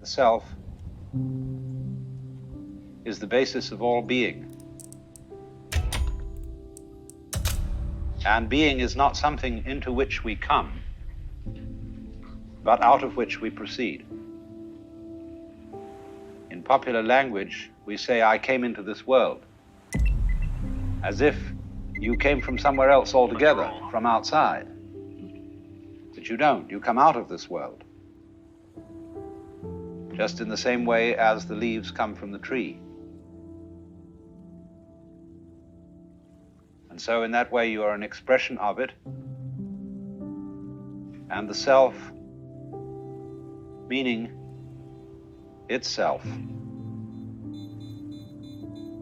The self is the basis of all being. And being is not something into which we come, but out of which we proceed. In popular language, we say, I came into this world, as if you came from somewhere else altogether, from outside. But you don't. You come out of this world, just in the same way as the leaves come from the tree. And so in that way you are an expression of it, and the self meaning itself.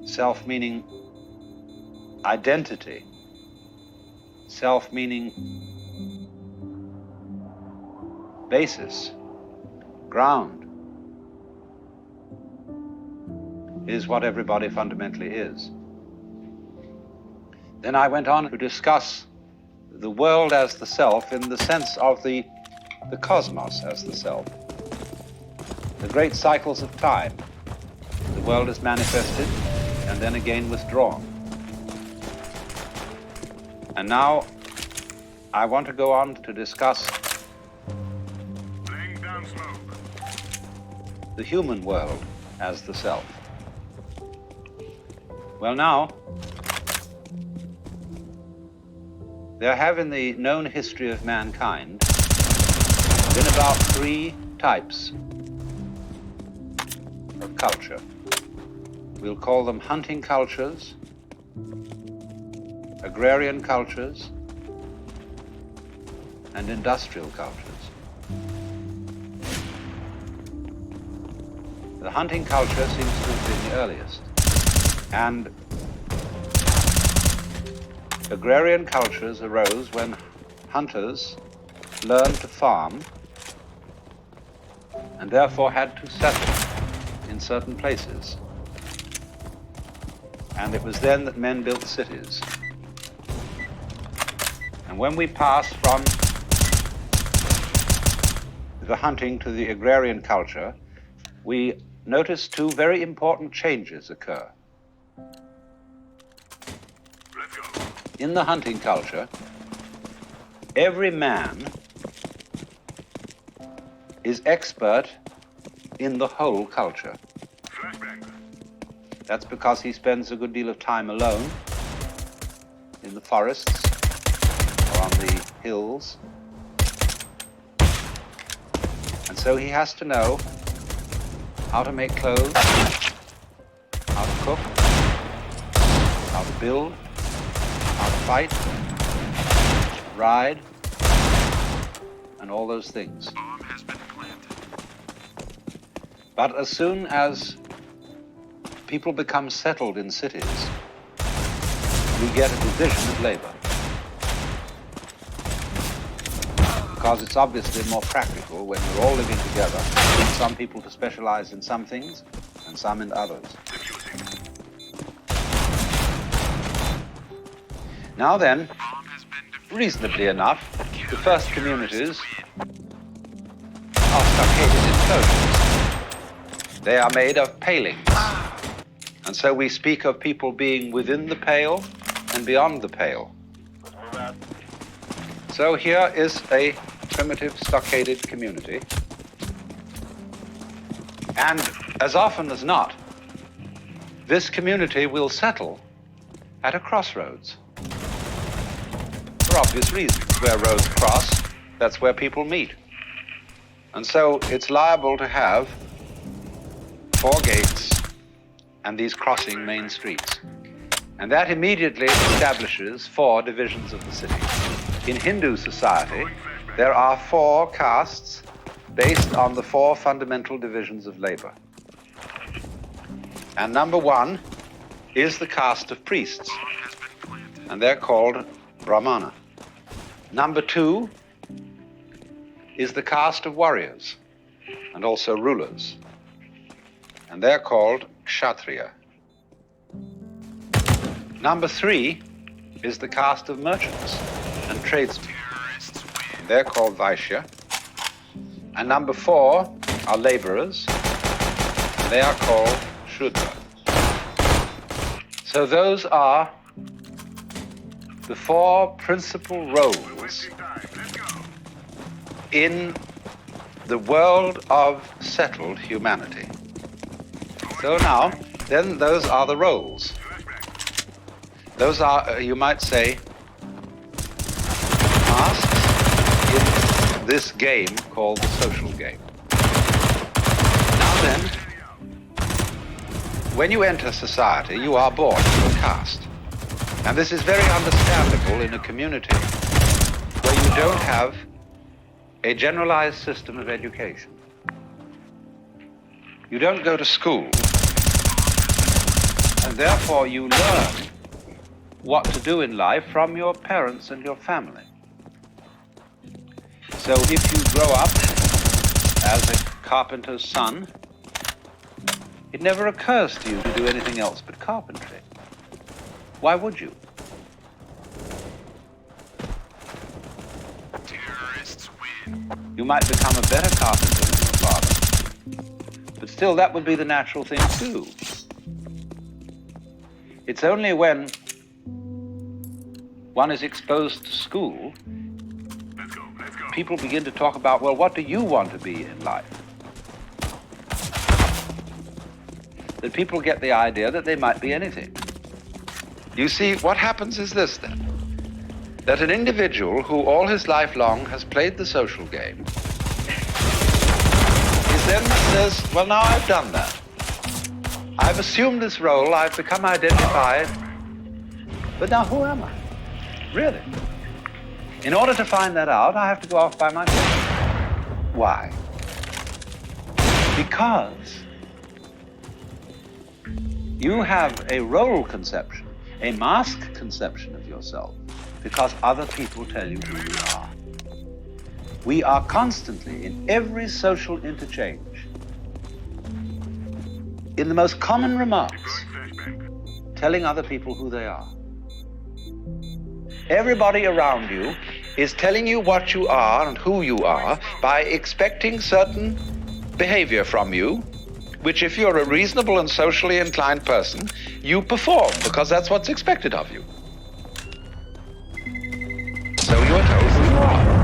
Self meaning identity. Self meaning basis, ground, is what everybody fundamentally is. Then I went on to discuss the world as the self in the sense of the cosmos as the self. The great cycles of time. The world is manifested and then again withdrawn. And now I want to go on to discuss the human world as the self. Well, now, there have in the known history of mankind been about 3 types of culture. We'll call them hunting cultures, agrarian cultures, and industrial cultures. The hunting culture seems to have been the earliest, and agrarian cultures arose when hunters learned to farm and therefore had to settle in certain places. And it was then that men built cities. And when we pass from the hunting to the agrarian culture, we notice 2 very important changes occur. In the hunting culture, every man is expert in the whole culture. That's because he spends a good deal of time alone in the forests or on the hills. And so he has to know how to make clothes, how to cook, how to build, how to fight, ride, and all those things. But as soon as people become settled in cities, we get a division of labor. Because it's obviously more practical when we're all living together, some people to specialize in some things and some in others. Now then, reasonably enough, the first communities are stockaded enclosures. They are made of palings. And so we speak of people being within the pale and beyond the pale. So here is a primitive stockaded community. And as often as not, this community will settle at a crossroads. For obvious reasons. Where roads cross, that's where people meet. And so it's liable to have 4 gates and these crossing main streets. And that immediately establishes 4 divisions of the city. In Hindu society, there are 4 castes based on the 4 fundamental divisions of labor. And number 1 is the caste of priests, and they're called Brahmana. Number 2 is the caste of warriors, and also rulers, and they're called Kshatriya. Number 3 is the caste of merchants and tradesmen. They're called Vaishya. And number 4 are laborers. They are called Shudra. So those are the four principal roles in the world of settled humanity. So now, then those are the roles. Those are, you might say, tasks in this game called the social game. Now then, when you enter society, you are born into a caste. And this is very understandable in a community where you don't have a generalized system of education. You don't go to school, and therefore you learn what to do in life from your parents and your family. So if you grow up as a carpenter's son, it never occurs to you to do anything else but carpentry. Why would you? Terrorists win. You might become a better carpenter than your father, but still that would be the natural thing to do. It's only when one is exposed to school, Let's go. people begin to talk about, well, what do you want to be in life? That people get the idea that they might be anything. You see, what happens is this then, that an individual who all his life long has played the social game is then says, well, now I've done that. I've assumed this role, I've become identified, but now who am I? Really? In order to find that out, I have to go off by myself. Why? Because you have a role conception, a mask conception of yourself, because other people tell you who you are. We are constantly, in every social interchange, in the most common remarks, telling other people who they are. Everybody around you is telling you what you are and who you are by expecting certain behavior from you, which if you're a reasonable and socially inclined person, you perform because that's what's expected of you. So you're told who you are.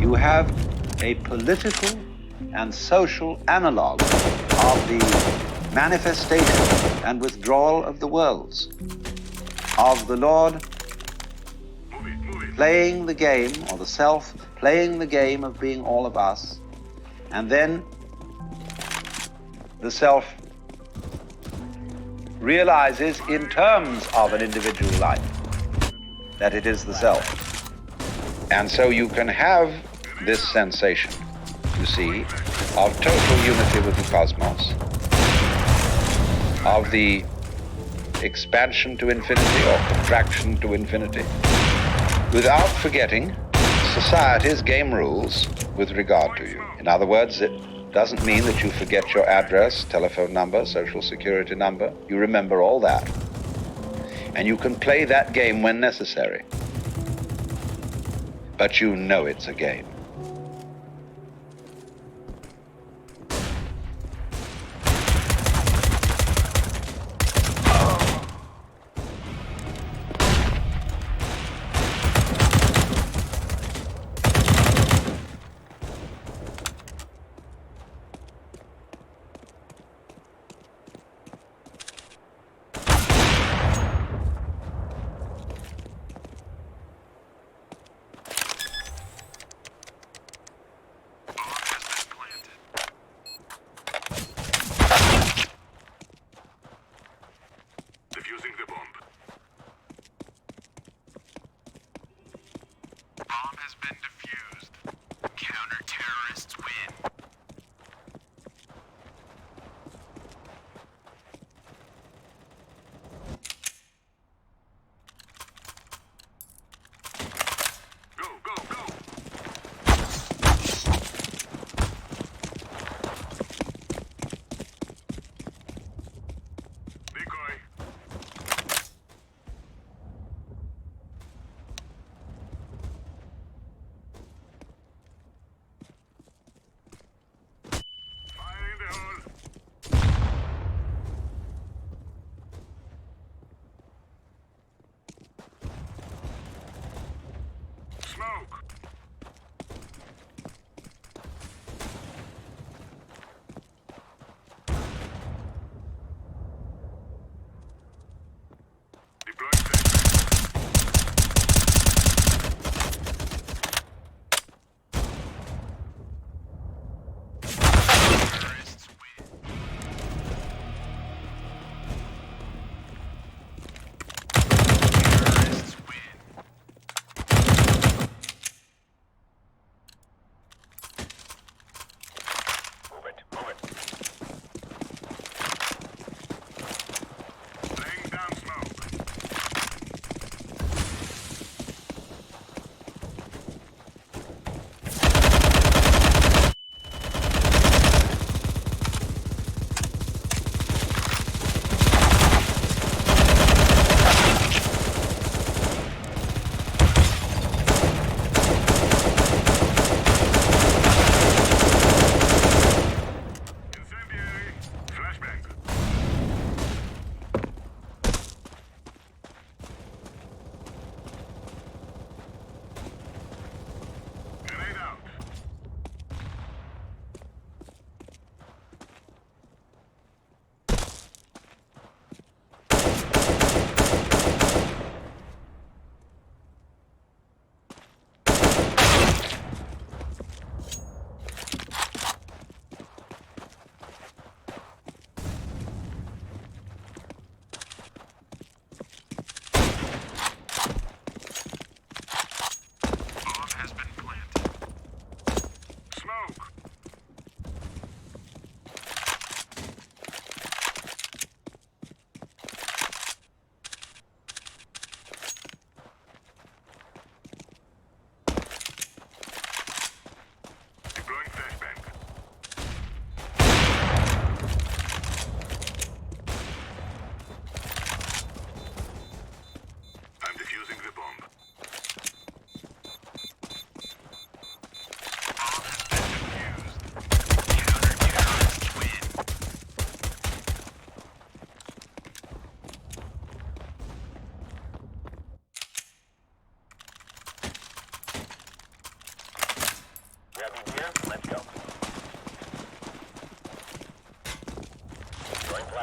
You have a political and social analog of the manifestation and withdrawal of the worlds, of the Lord playing the game, or the self playing the game of being all of us, and then the self realizes in terms of an individual life that it is the self. And so you can have this sensation, you see, of total unity with the cosmos, of the expansion to infinity or contraction to infinity, without forgetting society's game rules with regard to you. In other words, it doesn't mean that you forget your address, telephone number, social security number. You remember all that. And you can play that game when necessary. But you know it's a game.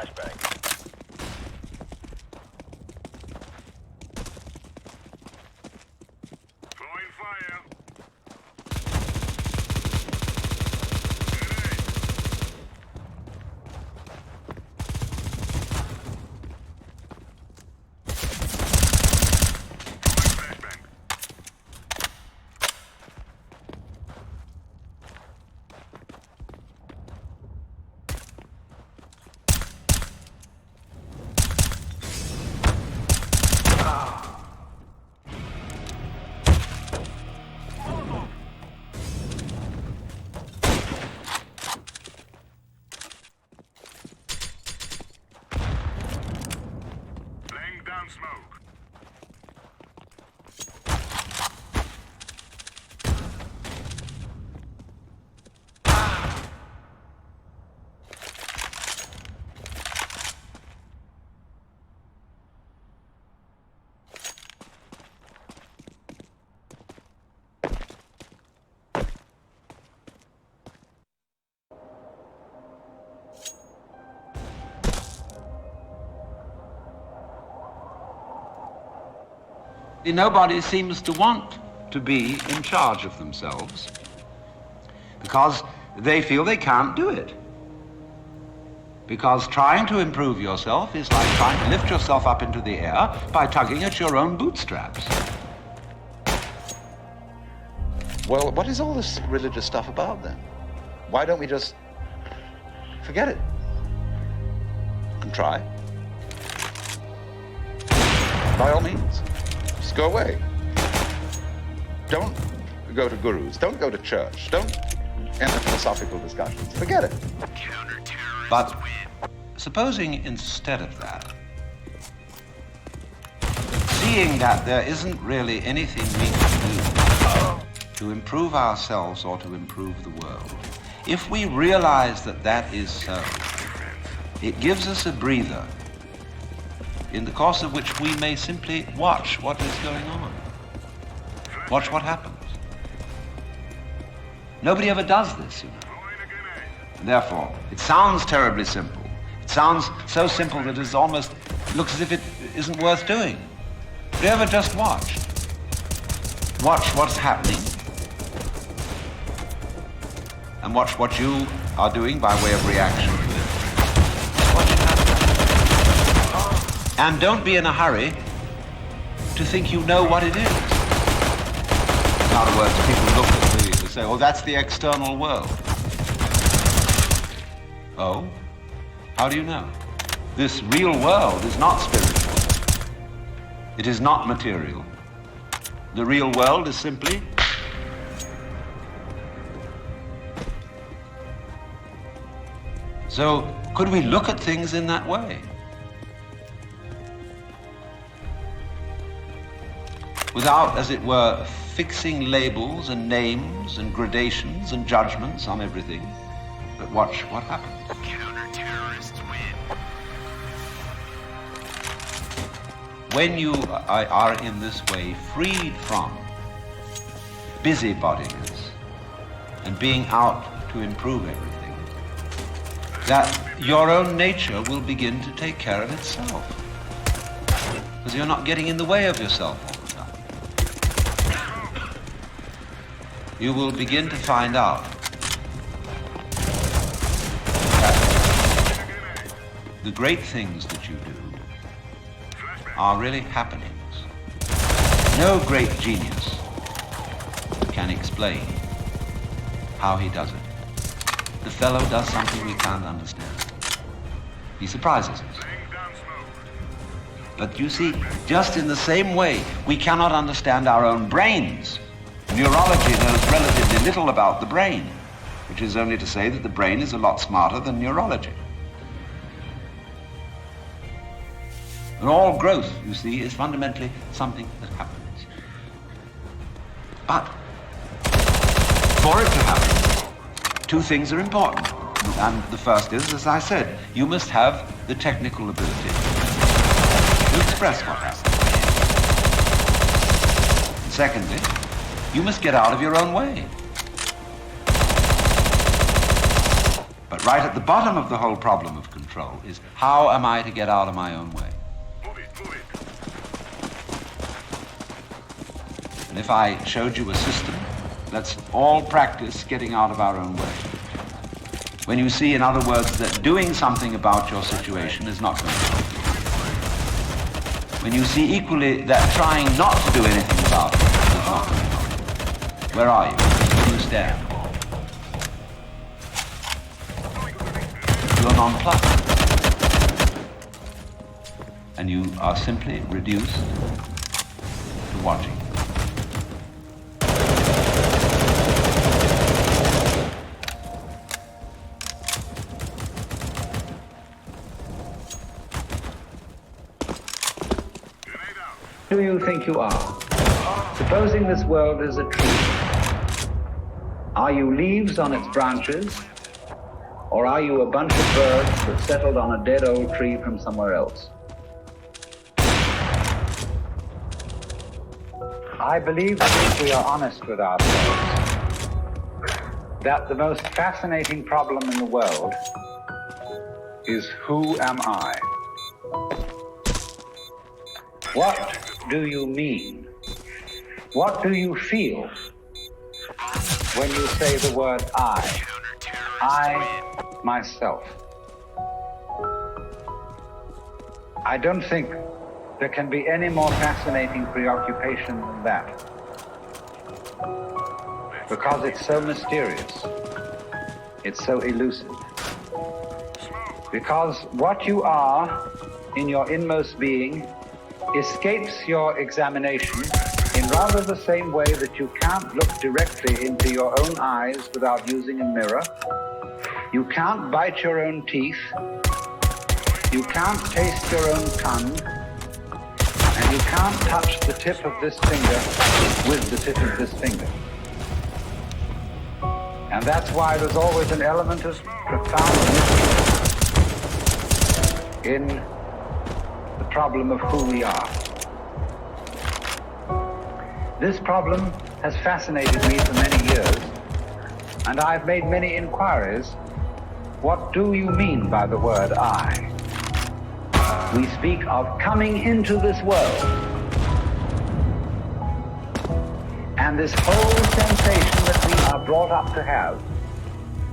Flashbang. Throwing fire. Laying down smoke. Nobody seems to want to be in charge of themselves because they feel they can't do it. Because trying to improve yourself is like trying to lift yourself up into the air by tugging at your own bootstraps. Well, what is all this religious stuff about then? Why don't we just forget it and try? By all means. Just go away. Don't go to gurus. Don't go to church. Don't enter philosophical discussions. Forget it. But supposing instead of that, seeing that there isn't really anything we can do to improve ourselves or to improve the world, if we realize that that is so, it gives us a breather in the course of which we may simply watch what is going on. Watch what happens. Nobody ever does this, you know. And therefore, it sounds terribly simple. It sounds so simple that it almost looks as if it isn't worth doing. But you ever just watch? Watch what's happening. And watch what you are doing by way of reaction to it. Watch it happen. And don't be in a hurry to think you know what it is. In other words, people look at you and say, oh, that's the external world. Oh? How do you know? This real world is not spiritual. It is not material. The real world is simply so could we look at things in that way? Without, as it were, fixing labels and names and gradations and judgments on everything. But watch what happens. Counter-terrorists win. When you are in this way freed from busybodiness and being out to improve everything, that your own nature will begin to take care of itself. Because you're not getting in the way of yourself all the time. You will begin to find out that the great things that you do are really happenings. No great genius can explain how he does it. The fellow does something we can't understand. He surprises us. But you see, just in the same way, we cannot understand our own brains. Neurology knows relatively little about the brain, which is only to say that the brain is a lot smarter than neurology. And all growth, you see, is fundamentally something that happens. But for it to happen, two things are important. And the first is, as I said, you must have the technical ability to express what happens. And secondly, you must get out of your own way. But right at the bottom of the whole problem of control is, how am I to get out of my own way? Move it, move it. And if I showed you a system, let's all practice getting out of our own way. When you see, in other words, that doing something about your situation is not going to help you. When you see equally that trying not to do anything about it is not going to help you. Where are you? Where do you stand? You're nonplussed. And you are simply reduced to watching. Who do you think you are? Supposing this world is a tree, are you leaves on its branches, or are you a bunch of birds that settled on a dead old tree from somewhere else? I believe that if we are honest with ourselves, that the most fascinating problem in the world is, who am I? What do you mean? What do you feel when you say the word I? I, myself. I don't think there can be any more fascinating preoccupation than that, because it's so mysterious, it's so elusive. Because what you are in your inmost being escapes your examination in rather the same way that you can't look directly into your own eyes without using a mirror. You can't bite your own teeth. You can't taste your own tongue. And you can't touch the tip of this finger with the tip of this finger. And that's why there's always an element of profound mystery in the problem of who we are. This problem has fascinated me for many years, and I've made many inquiries. What do you mean by the word I? We speak of coming into this world, and this whole sensation that we are brought up to have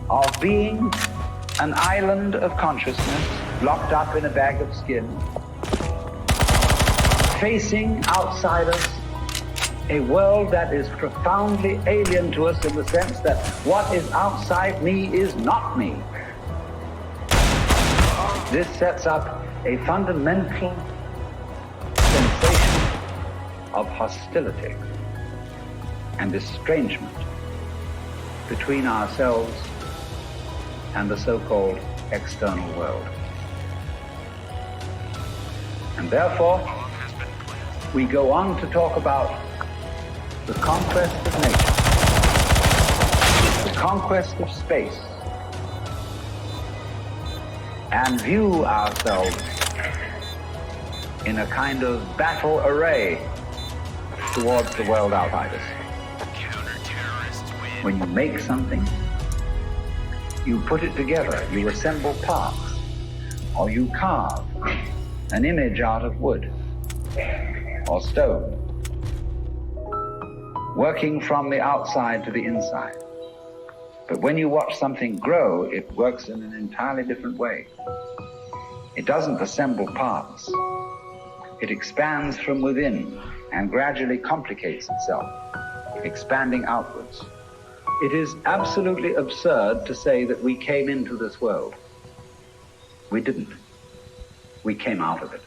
of being an island of consciousness locked up in a bag of skin, facing outside us a world that is profoundly alien to us in the sense that what is outside me is not me. This sets up a fundamental sensation of hostility and estrangement between ourselves and the so-called external world. And therefore, we go on to talk about the conquest of nature, the conquest of space, and view ourselves in a kind of battle array towards the world outside us. When you make something, you put it together, you assemble parts, or you carve an image out of wood or stone, working from the outside to the inside. But when you watch something grow, it works in an entirely different way. It doesn't assemble parts. It expands from within and gradually complicates itself, expanding outwards. It is absolutely absurd to say that we came into this world. We didn't. We came out of it.